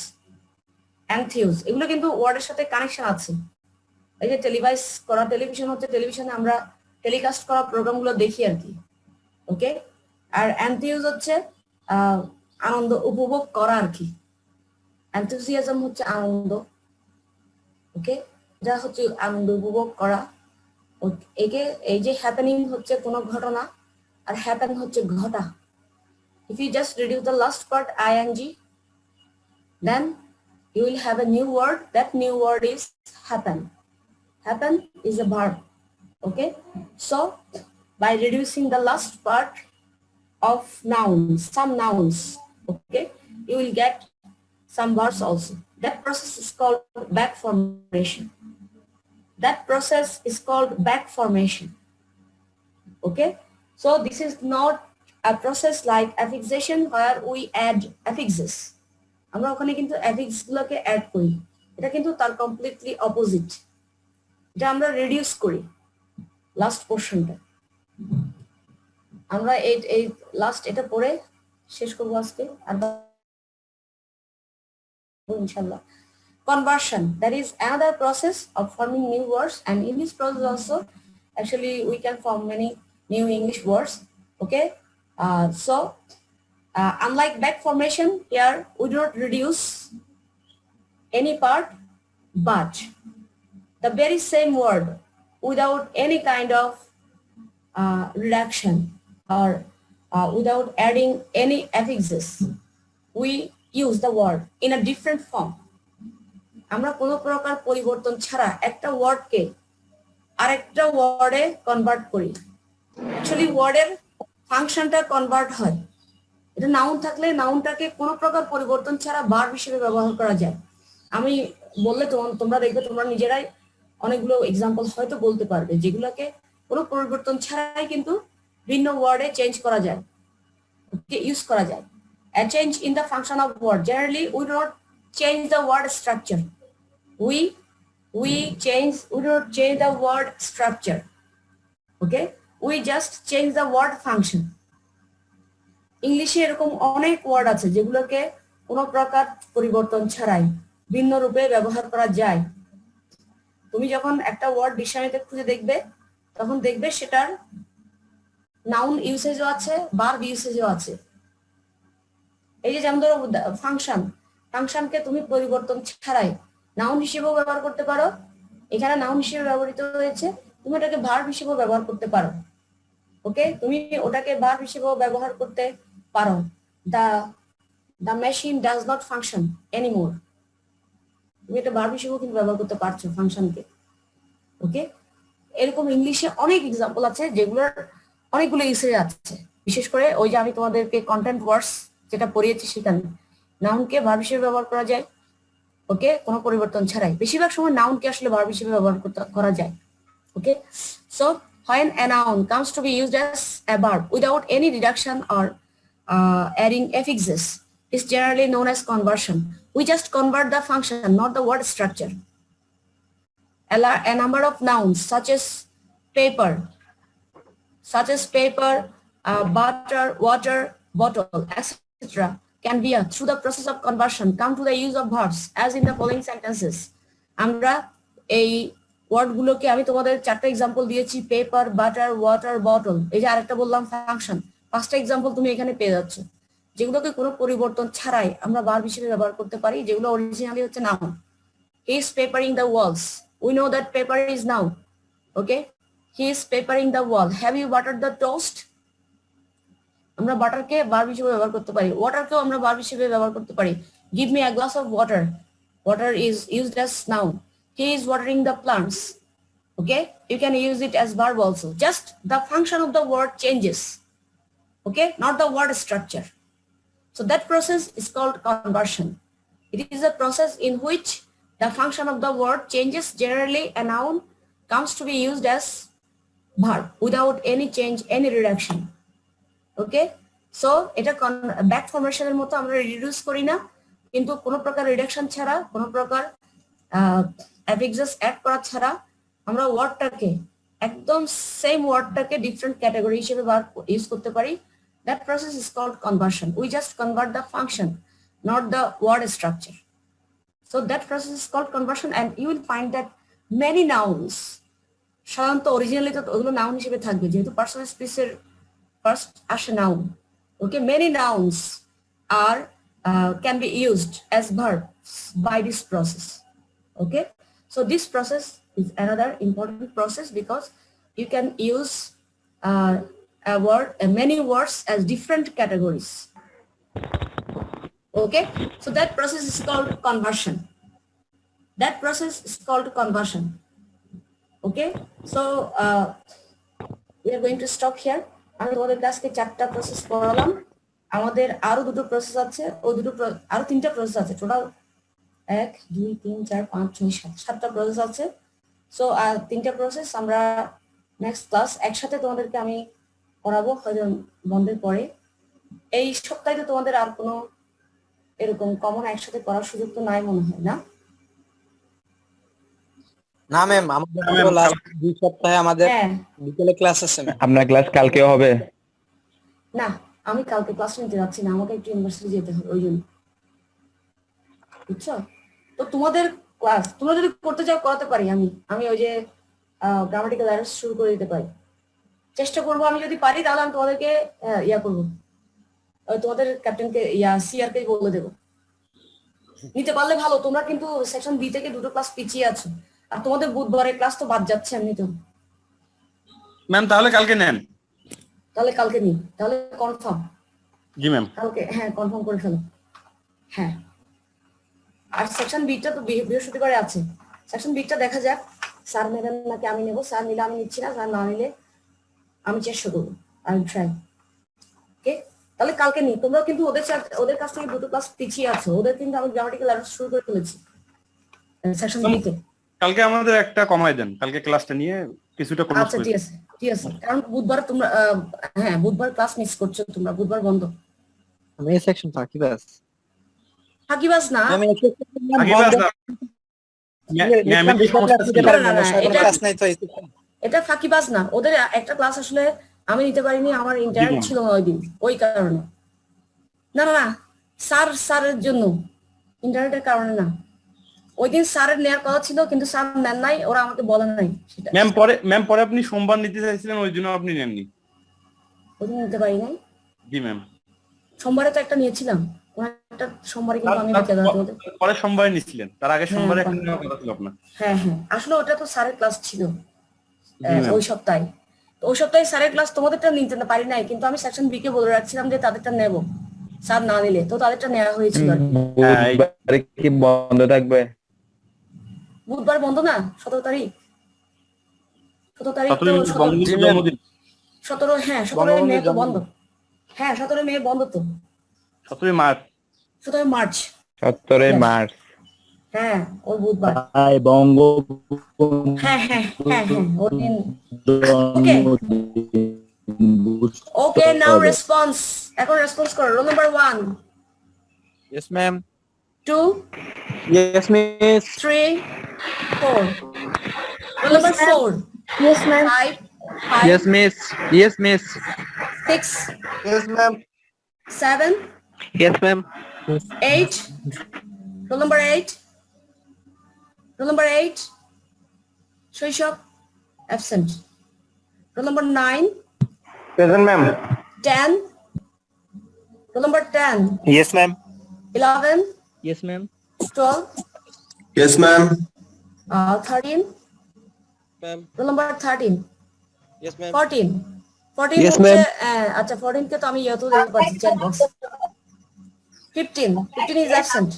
এগুলো কিন্তু ওয়ার্ডের সাথে connection আছে। এই যে টেলিভাইস করা, television হচ্ছে টেলিভিশনে আমরা টেলিকাস্ট করা প্রোগ্রামগুলো দেখি আর কি। ওকে, আর এনথিউজ হচ্ছে আনন্দ উপভোগ করা আর কি। এনথুজিয়াজম হচ্ছে আনন্দ। ওকে, এটা হচ্ছে আনন্দ উপভোগ করা। এই যে হ্যাপেনিং হচ্ছে কোনো ঘটনা আর হ্যাপেন হচ্ছে ঘটা। If you just reduce the last part ing, then you will have a new word. That new word is happen. Happen is a verb. Okay, so by reducing the last part of nouns, some nouns, okay, you will get some verbs also. That process is called back formation. That process is called back formation. Okay, so this is not a process like affixation where we add affixes. আমরা ওখানে কিন্তু affix গুলোকে add করি, এটা কিন্তু তার completely opposite. এটা আমরা রিডিউস করি লাস্ট পোর্শনটা। আমরা এই লাস্ট এটা পড়ে শেষ করবো আজকে, আর ইনশাআল্লাহ। Conversion, that is another process of forming new words, and in this process also actually we can form many new English words. Okay, so unlike back formation, here we do not reduce any part, but the very same word without any kind of reduction or without adding any affixes, we use the word in a different form. আমরা কোনো প্রকার পরিবর্তন ছাড়া একটা ওয়ার্ডকে আরেকটা ওয়ার্ডে convert করি। Actually ওয়ার্ডের ফাংশনটা কনভার্ট হয়। এটা নাউন থাকলে নাউনটাকে কোনো প্রকার পরিবর্তন ছাড়া ভার্ব হিসেবে ব্যবহার করা যায়। আমি বললে তোমরা দেখবে তোমরা নিজেরাই অনেকগুলো এক্সাম্পল হয়তো বলতে পারবে যেগুলোকে কোনো পরিবর্তন ছাড়াই কিন্তু ভিন্ন ওয়ার্ডে চেঞ্জ করা যায়, ইউজ করা যায়। A change in the function of word. Generally, we do not change the word structure. We do not change the word structure. Okay, we just change the word function. ইংলিশে এরকম অনেক word আছে যেগুলোকে কোনো প্রকার পরিবর্তন ছাড়াই ভিন্ন রূপে ব্যবহার করা যায়। তুমি যখন একটা ওয়ার্ড ডিকশনারিতে খুঁজে দেখবে তখন দেখবে সেটার নাউন ইউসেজও আছে, ভার্ব ইউসেজও আছে। এই যে যেমন ধরো ফাংশনকে তুমি পরিবর্তন ছাড়াই নাউন হিসেবেও ব্যবহার করতে পারো। এখানে নাউন হিসেবে ব্যবহৃত হয়েছে, তুমি এটাকে ভার্ব হিসেবেও ব্যবহার করতে পারো। ওকে, তুমি ওটাকে ভার্ব হিসেবেও ব্যবহার করতে পারো। The machine does not function anymore, তুমি এটা ভার্ব হিসেবেও কিন্তু ব্যবহার করতে পারছো ফাংশনকে। ওকে, এরকম ইংলিশে অনেক এক্সাম্পল আছে যেগুলোর অনেকগুলো ইউসেজ আছে। বিশেষ করে ওই যে আমি তোমাদেরকে কন্টেন্ট ওয়ার্ডস যেটা পড়িয়েছি সেখানে নাউনকে ভার্ব হিসেবে ব্যবহার করা যায়। ওকে, কোনো পরিবর্তন ছাড়াই বেশিরভাগ সময় নাউনকে আসলে ভার্ব হিসেবে ব্যবহার করা যায়। ওকে, so when a noun comes to be used as a verb without any reduction or adding affixes, is generally known as conversion. We just convert the function, not the word structure. A number of nouns such as paper, butter, water, bottle, etc. can be through the process of conversion come to the use of verbs as in the following sentences. আমরা এই word গুলোকে আমি তোমাদের 4টা example দিয়েছি, paper, butter, water, bottle. এই যে আরেকটা বললাম ফাংশন, 5টা এক্সাম্পল তুমি এখানে পেয়ে যাচ্ছ যেগুলোকে কোনো পরিবর্তন ছাড়াই আমরা ভার্ব হিসেবে ব্যবহার করতে পারি, যেগুলো অরিজিনালি হচ্ছে noun. He is papering the walls. We know that paper is noun. Okay, he is papering the wall. Have you buttered the toast? আমরা বাটারকে ভার্ব হিসেবে ব্যবহার করতে পারি, ওয়াটারকেও আমরা ভার্ব হিসেবে ব্যবহার করতে পারি। Give me a glass of water. Water is used as noun. He is watering the plants. Okay, you can use it as verb also. Just the function of the word changes. Okay, not the word structure. So that process is called conversion. It is a process in which the function of the word changes. Generally, a noun comes to be used as verb without any change, any reduction. Okay, so এটা back ফরমেশনের মতো আমরা reduce করি না, কিন্তু কোনো প্রকার reduction ছাড়া, কোনো প্রকার অ্যাফিক্সেস অ্যাড করা ছাড়া আমরা ওয়ার্ডটাকে একদম সেম ওয়ার্ডটাকে ডিফারেন্ট ক্যাটাগরি হিসেবে ইউজ করতে পারি। That process is called conversion. We just convert the function, not the word structure. So that process is called conversion, and you will find that many nouns, সাধারণত originally তো ওগুলো noun হিসেবে থাকবে যেহেতু personal স্পেসের first as a noun. Okay, many nouns are can be used as verbs by this process. Okay, so this process is another important process because you can use a word, many words as different categories. Okay, so that process is called conversion. That process is called conversion. Okay, so we are going to stop here. আমি তোমাদের ক্লাসকে 4টা process পড়ালাম। আমাদের আরো দুটো process আছে, ওই দুটো আরো 3টা প্রসেস আছে, টোটাল 1 2 3 4 5 6 7 7টা প্রসেস আছে। সো 3টা প্রসেস আমরা নেক্সট ক্লাস একসাথে তোমাদেরকে আমি করাবো, হয়তো বন্ধের পরে। এই সপ্তাহে তো তোমাদের আর কোনো এরকম কমন একসাথে করার সুযোগ তো নাই মনে হয়, না? না ম্যাম, আমাদের লাস্ট 2 সপ্তাহে আমাদের হ্যাঁ, বিকেলে ক্লাস আছে ম্যাম। আপনার ক্লাস কালকেও হবে? না আমি কালকে ক্লাস নিতে যাচ্ছি না, আমাকে একটু ইউনিভার্সিটি যেতে হবে ওই জন্য, বুঝছো? তো তোমাদের ক্লাস তোমরা যদি করতে চাও করাতে পারি, আমি ওই যে গ্রামাটিক্যাল এরর্স শুরু করে দিতে পারি, চেষ্টা করবো। আমি যদি পারি তাহলে আমি তোমাদেরকে ইয়া করবো, ওই তোমাদের ক্যাপ্টেনকে সিআর কে বলে দেবো। নিতে পারলে ভালো, তোমরা কিন্তু সেকশন বি থেকে 2টো ক্লাস পিছিয়ে আছো, আর তোমাদের বুধবারের ক্লাস তো বাদ যাচ্ছে এমনি তো। ম্যাম তাহলে কালকে নেন। তাহলে কালকে নিই, তাহলে কনফার্ম? জি ম্যাম। কালকে হ্যাঁ কনফার্ম করে ফেলো। হ্যাঁ, আর সেকশন বিটা তো বৃহস্পতিবারে আছে। সেকশন বিটা দেখা যাক স্যার নেবেন নাকি আমি নেবো। স্যার নিলে আমি নিচ্ছি না, স্যার না নিলে আমি চেষ্টা করবো, আই উইল ট্রাই। ওকে, তাহলে কালকে নিই। তোমরা কিন্তু ওদের কাছ থেকে 2টো ক্লাস পিছিয়ে আছো, ওদের কিন্তু আমি গ্রামাটিক্যাল এরর্স শুরু করে ফেলেছি সেকশন বিতে। কালকে আমাদের একটা কমাই দেন, কালকে ক্লাসটা নিয়ে কিছুটা কমাই। আচ্ছা ঠিক আছে, ঠিক আছে, কারণ বুধবার তোমরা হ্যাঁ বুধবার ক্লাস মিস করছো তোমরা, বুধবার বন্ধ। আমি এই সেকশন ফাঁকিবাজ। ফাঁকিবাজ না, ম্যাম এই আগে বাস না। ম্যামের কি সমস্যা ছিল? ক্লাস নাই তো এই section। এটা ফাঁকিবাজ না। ওদের একটা ক্লাস আসলে আমি নিতে পারিনি, আমার ইন্টারনেট ছিল না ওই দিন, ওই কারণে। না না না, স্যারের জন্য, ইন্টারনেটের কারণে না। ওই দিন স্যারের নেওয়ার কথা ছিল কিন্তু স্যার নেন নাই, ওরা আমাকে বলে নাই সেটা। ম্যাম পরে আপনি সোমবার নিতে চাইছিলেন, ওই জন্য আপনি নেননি। ওই দিন নিতে পারি নাই। জি ম্যাম। সোমবারে তো একটা নিয়েছিলাম, একটা সোমবারে কিন্তু আমি নিতে দেওয়া তোমাদের। পরে সোমবারে নিছিলেন, তার আগে সোমবারে একটা নেওয়ার কথা ছিল আপনার। হ্যাঁ হ্যাঁ, আসলে ওটা তো স্যারের ক্লাস ছিল ওই সপ্তাহে। তো ওই সপ্তাহে স্যারের ক্লাস তোমাদেরটা নিতে পারি নাই, কিন্তু আমি সেকশন বি কে বলে রাখছিলাম যে তাদেরটা নেব, স্যার না নিলে তো তাদেরটা নেওয়া হয়েছিল আর কি। বুধবারে কি বন্ধ থাকবে? বুধবার বন্ধ না, 17 তারিখ। 17 তারিখ তো বঙ্গবন্ধুর জন্মদিন। 17, হ্যাঁ 17 মে তো বন্ধ। হ্যাঁ 17 মে বন্ধ তো, 17 মার্চ। 17 মার্চ। 17 মার্চ। হ্যাঁ ওই বুধবার। হ্যাঁ হ্যাঁ হ্যাঁ হ্যাঁ ওই দিন। ওকে, নাও রেসপন্স। এখন রেসপন্স করো। Roll number 1, Yes ma'am. 2, Yes miss. 3, 4. Roll number 4. Yes, ma'am. 5, Yes miss. Yes miss. 6, Yes, ma'am. 7, Yes ma'am. 8. Roll number 8. Roll number 8. Shoishop, absent. Roll number 9. Present ma'am. 10. Roll number 10. Yes ma'am. 11. Yes ma'am. 12. Yes ma'am. 13. Ma'am. Roll number 13. Yes ma'am. 14. 14 Yes, হচ্ছে, ma'am. আচ্ছা 14 কে তো আমি ইয়েতে দেখতে পাচ্ছি chat box. 15 is absent.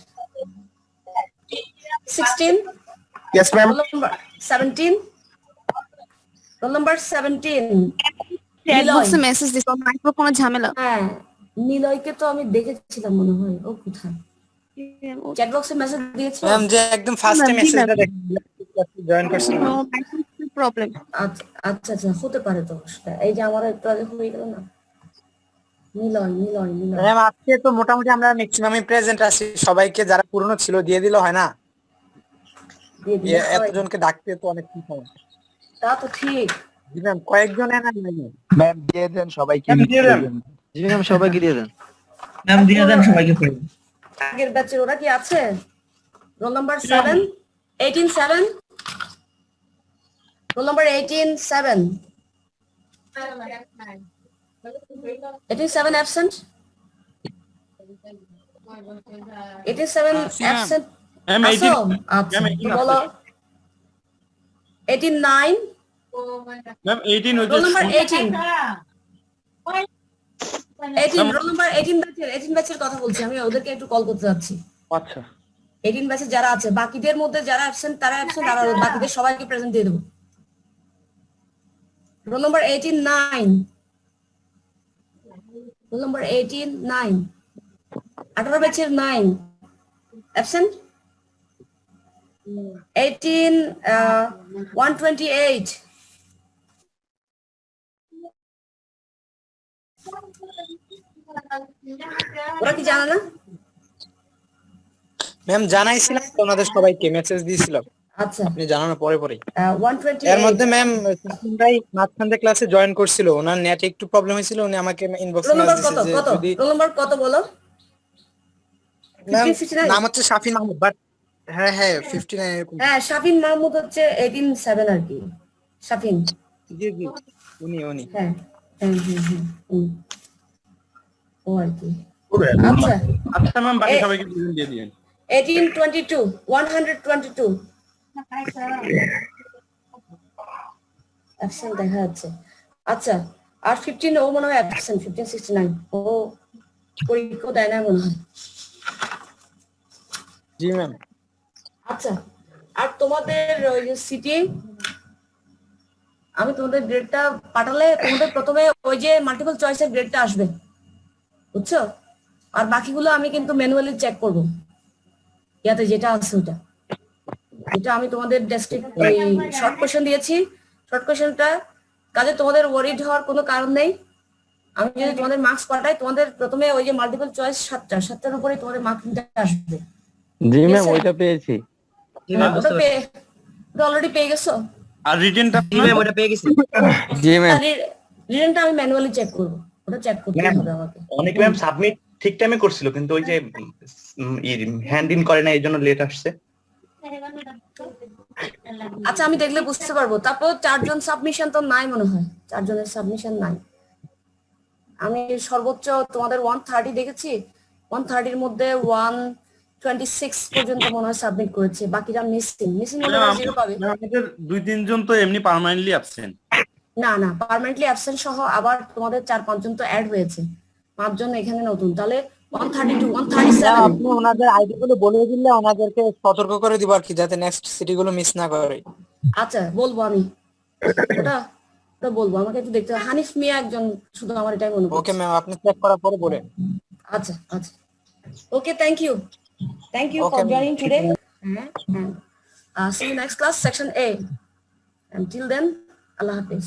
16. Yes ma'am. Roll number 17. Roll number 17. Chat Niloy. বক্সে message দিছ, মাইক্রোফোনে ঝামেলা। হ্যাঁ নিলয়কে তো আমি দেখেছিলাম মনে হয়, ও কোথায় চ্যাট বক্সে মেসেজ দিয়েছো? ম্যাম যে একদম ফার্স্টে জি, মেসেজটা ma'am. দেখি জয়েন করছেন। প্রবলেম। আচ্ছা আচ্ছা আচ্ছা, হতে পারে তো সেটা। এই যে আমার একটু আগে হয়ে গেল না, নিলয়। ম্যাম আজকে তো মোটামুটি আমরা ম্যাক্সিমামই প্রেজেন্ট আছি, সবাইকে যারা পুরনো ছিল দিয়ে দিলে হয় না? দিয়ে দিলে হয়। এতজনকে ডাকতে তো অনেক কি সময়। তা তো ঠিক। জি ম্যাম, কয়েকজন এনা ম্যাম দিয়ে দেন সবাইকে। দিয়ে দেন। জি ম্যাম, সবাইকে দিয়ে দেন। আগের ব্যাচের ওরা কি আছে? Roll number 7, 18, 7. Roll number 18, 7. 18, 7 absent. 18, 7 absent. Ma'am আসো, আচ্ছা ম্যাম, 18 তো বলো। 18, 9. ম্যাম 18 Roll হচ্ছে number 18. 18, roll number 18 ব্যাচের কথা বলছি আমি, ওদেরকে একটু কল করতে যাচ্ছি। আচ্ছা 18 ব্যাচে যারা আছে, বাকিদের মধ্যে যারা অ্যাবসেন্ট তারা অ্যাবসেন্ট, আর বাকিদের সবাইকে প্রেজেন্ট দিয়ে দেবো। রোল নাম্বার 18 9, রোল নাম্বার 18 9, 18 ব্যাচের 9 অ্যাবসেন্ট। 18 128, ওরা কি জানা না? ম্যাম জানাইছিলাম তো ওনাদের সবাইকে, মেসেজ দিয়েছিলাম, আচ্ছা আপনি জানানোর পরে পরেই। 128, এর মধ্যে ম্যাম ভাই মাঝখান থেকে ক্লাসে জয়েন করছিল, ওনার নেট একটু প্রবলেম হয়েছিল, উনি আমাকে ইনবক্সে রোল নাম্বার মেসেজ কত দিয়েছে যে কত যদি রোল নাম্বার কত বলো? ম্যাম 59? নাম হচ্ছে শাফিন মাহমুদ, বাট হ্যাঁ হ্যাঁ 59 এরকম। হ্যাঁ শাফিন মাহমুদ হচ্ছে 18 7 আর কি, শাফিন। জি জি উনি হ্যাঁ হ্যাঁ হ্যাঁ হ্যাঁ ও আর কি। আচ্ছা আচ্ছা ম্যাম বাকি এ- সবাইকে প্রেজেন্ট দিয়ে দিন। 1822 122 অ্যাবসেন্ট দেখা যাচ্ছে। আচ্ছা আর 15 ও মনে হয় অ্যাবসেন্ট, 1569 ও পরীক্ষা দেয় না মনে হয়। জি ম্যাম। আচ্ছা আর তোমাদের ওই যে সিটি, আমি তোমাদের গ্রেডটা পাঠালে তোমাদের প্রথমে ওই যে মাল্টিপল চয়েসের গ্রেডটা আসবে, বুঝছো? আর বাকিগুলো আমি কিন্তু ম্যানুয়ালি চেক করব, ইয়াতে যেটা আছে ওটা, যেটা আমি তোমাদের ডেসক্রিপ্ট এই শর্ট কোশ্চেন দিয়েছি, শর্ট কোশ্চেনটা কাজে তোমাদের ওয়ারিড হওয়ার কোনো কারণ নেই। আমি যদি তোমাদের মার্কস পাঠাই, তোমাদের প্রথমে ওই যে মাল্টিপল চয়েস 7টার উপরে তোমাদের মার্কটা আসবে। জি Yes, ম্যাম sir. ওইটা পেয়েছি। ওটা অলরেডি পেয়ে গেছো? আর রিটেনটা জি ম্যাম। রিটেনটা আমি ম্যানুয়ালি চেক করবো, ওটা চেক করতে হবে আমাকে। অনেক ম্যাম সাবমিট ঠিক টাইমে করছিল, কিন্তু ওই যে হ্যান্ড ইন করে না, এই জন্য লেট আসছে। আচ্ছা আমি দেখলে বুঝতে পারবো। তারপর 4 জন সাবমিশন তো নাই মনে হয়, 4 জনের সাবমিশন নাই। আমি সর্বোচ্চ তোমাদের 130 দেখেছি, 130-র মধ্যে 126 পর্যন্ত মনে হয় সাবমিট করেছে, বাকিরা মিসিং হলে ওরা জিরো পাবে। আমাদের 2-3 জন তো এমনি পার্মানেন্টলি অ্যাবসেন্ট। না না পার্মানেন্টলি অ্যাবসেন্ট সহ আবার তোমাদের 4-5 জন তো অ্যাড হয়েছে, 5 জন এখানে নতুন, তাহলে 132 137। আপনি ওনাদের আইডি গুলো বলে দিলে ওনাদেরকে সতর্ক করে দিব আর কি, যাতে নেক্সট সিটি গুলো মিস না করে। আচ্ছা বলবো আমি, ওটা ওটা বলবো, আমাকে একটু দেখতে হবে। হানিফ মিয়া একজন শুধু, আমার এটাই মনে ওকে পড়ছে। ম্যাম আপনি চেক করার পরে বলেন। আচ্ছা আচ্ছা okay, thank you Okay, for ma'am. Joining today. See you next class, section A. Until then, Allah Hafiz.